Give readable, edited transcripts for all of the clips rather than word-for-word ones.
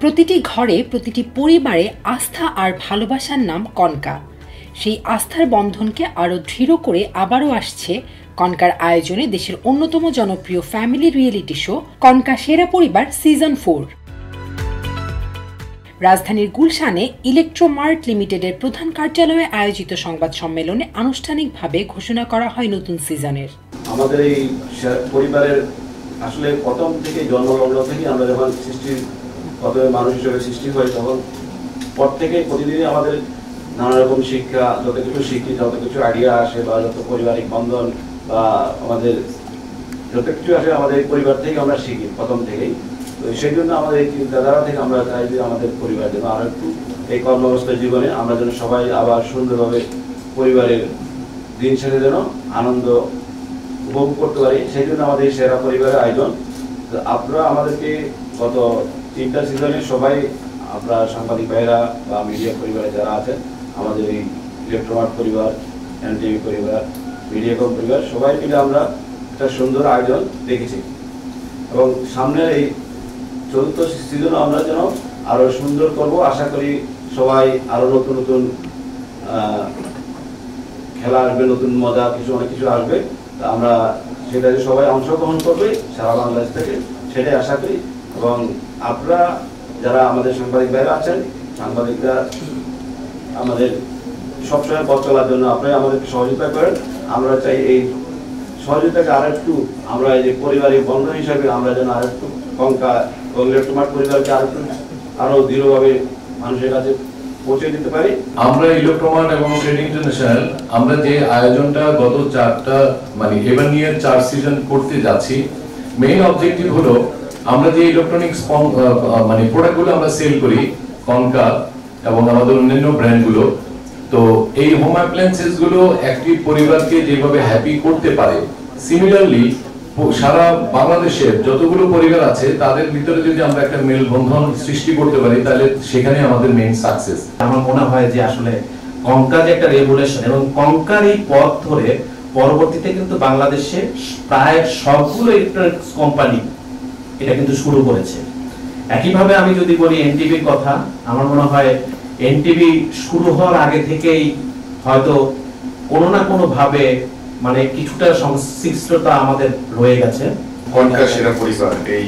প্রতিটি ঘরে প্রতিটি পরিবারে আস্থা আর ভালোবাসার নাম কনকা। সেই আস্থার বন্ধনকে আরও দৃঢ় করে আবারও আসছে কনকার আয়োজনে দেশের অন্যতম জনপ্রিয় ফ্যামিলি রিয়েলিটি শো কনকা সেরা পরিবার সিজন 4। রাজধানীর গুলশানে ইলেকট্রোমার্ট লিমিটেডের প্রধান কার্যালয়ে আয়োজিত সংবাদ সম্মেলনে আনুষ্ঠানিকভাবে ঘোষণা করা হয় নতুন সিজনের। আমাদের এই পরিবারের আসলে প্রথম থেকে জন্মলগ্ন থেকে আমরা যখন প্রথমে মানুষ হিসেবে সৃষ্টি হয় তখন পর থেকে প্রতিদিনই আমাদের নানা রকম শিক্ষা, যত কিছু শিখি, যত কিছু আইডিয়া আসে বা যত পারিবারিক বন্ধন বা আমাদের যত কিছু আসে আমাদের পরিবার থেকে আমরা শিখি প্রথম থেকেই। তো সেই জন্য আমাদের এই চিন্তাধারা থেকে আমরা চাই যে আমাদের পরিবার যেন আরো একটু এই কর্মব্যস্ত জীবনে আমরা যেন সবাই আবার সুন্দরভাবে পরিবারের দিন শেষে যেন আনন্দ উপভোগ করতে পারি। সেই জন্য আমাদের সেরা পরিবারের আয়োজন। আপনারা আমাদেরকে গত 3টা সিজনে সবাই আপনারা সাংবাদিক ভাইরা বা মিডিয়া পরিবারে যারা আছেন, আমাদের এই ইলেকট্রোমার্ট পরিবার, এনটিভি পরিবার, মিডিয়াকম পরিবার সবাই মিলে আমরা একটা সুন্দর আয়োজন দেখেছি এবং সামনের এই 4র্থ সিজন আমরা যেন আরো সুন্দর করব। আশা করি সবাই আরো নতুন নতুন খেলা আসবে, নতুন মজা অনেক কিছু আসবে। আমরা সেটাতে সবাই অংশগ্রহণ করবে সারা বাংলাদেশ থেকে, সেটাই আশা করি। এবং আপনারা যারা আমাদের সাংবাদিক ভাইরা আছেন, সাংবাদিকরা আমাদের সবসময় পথ চলার জন্য আপনারা আমাদেরকে সহযোগিতা করেন। আমরা চাই এই সহযোগিতাকে আরেকটু আমরা এই যে পারিবারিক বন্ধন হিসাবে আমরা যেন আরেকটু কনকা ইলেকট্রোমার্ট পরিবারকে আরো দৃঢ়ভাবে মানুষের কাছে পৌঁছে দিতে পারি। আমরা ইলেকট্রোমার্ট এবং ট্রেডিং ইন্টারন্যাশনাল আমরা যে আয়োজনটা গত 4টা এবার নিয়ে 4 সিজন করতে যাচ্ছি, মেইন অবজেক্টিভ হলো আমরা যে ইলেকট্রনিক্স প্রোডাক্টগুলো আমরা সেল করি কনকা এবং আমাদের অন্যান্য ব্র্যান্ডগুলো, তো এই হোম অ্যাপ্লায়েন্সেস গুলো একটি পরিবারকে যেভাবে হ্যাপি করতে পারে, সিমিলারলি সারা বাংলাদেশের যতগুলো পরিবার আছে তাদের ভিতরে যদি আমরা একটা মেলবন্ধন সৃষ্টি করতে পারি তাহলে সেখানে আমাদের মেইন সাকসেস। আমার মনে হয় যে আসলে কনকা যে একটা রেগুলেশন এবং কনকার এই পথ ধরে পরবর্তীতে কিন্তু বাংলাদেশে প্রায় সবগুলো ইলেকট্রনিক্স কোম্পানি এটা কিন্তু শুরু করেছে। একইভাবে আমি যদি বলি এনটিভির কথা, আমার মনে হয় এনটিভি শুরু হওয়ার আগে থেকেই হয়তো কোনো না কোনো ভাবে কিছুটা সংশ্লিষ্টতা আমাদের রয়ে গেছে। কনকা সেরা পরিবার এই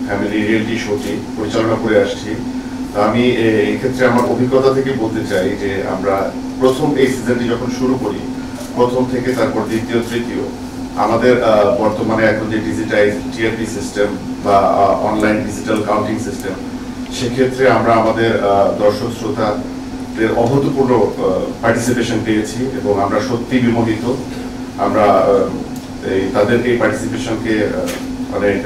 ফ্যামিলি রিয়েলিটি শোটি পরিচালনা করে আসছি। আমি এই ক্ষেত্রে আমার অভিজ্ঞতা থেকে বলতে চাই যে আমরা প্রথম এই সিজনটি যখন শুরু করি, প্রথম থেকে তারপর দ্বিতীয়, তৃতীয়, আমাদের বর্তমানে এখন যে ডিজিটাইজ টিআরপি সিস্টেম বা অনলাইন ডিজিটাল কাউন্টিং সিস্টেম, সেক্ষেত্রে আমরা আমাদের দর্শক শ্রোতাদের অভূতপূর্ণ পার্টিসিপেশন পেয়েছি এবং আমরা সত্যি বিমোহিত। আমরা তাদের এই পার্টিসিপেশনকে অনেক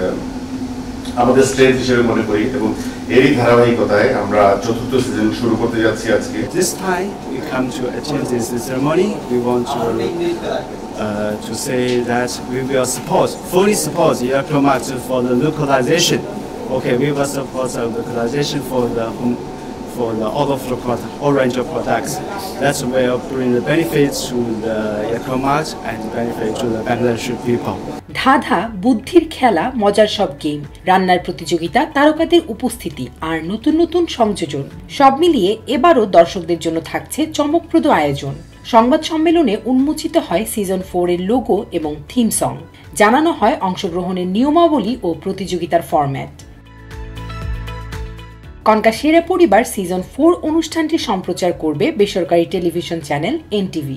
আমাদের স্ট্রেংথ হিসেবে মনে করি এবং এরই ধারাবাহিকতায় আমরা 4র্থ সিজন শুরু করতে যাচ্ছি আজকে। This time we come to attend this ceremony. We want to say that we will fully support the Electromax for the localization. Okay, we will support the localization for all of the all range of products. That will bring the benefits to the Electromax and benefit to the Bangladeshi people. ধাঁধা, বুদ্ধির খেলা, মজার সব game, রান্নার প্রতিযোগিতা, তারকাদের উপস্থিতি আর নতুন নতুন সংযোজন সব মিলিয়ে এবারও দর্শকদের জন্য থাকছে চমকপ্রদ আয়োজন। সংবাদ সম্মেলনে উন্মোচিত হয় সিজন 4 এর লোগো এবং থিম সং। জানানো হয় অংশগ্রহণের নিয়মাবলী ও প্রতিযোগিতার ফরম্যাট। কনকা সেরা পরিবার সিজন 4 অনুষ্ঠানটি সম্প্রচার করবে বেসরকারি টেলিভিশন চ্যানেল এনটিভি।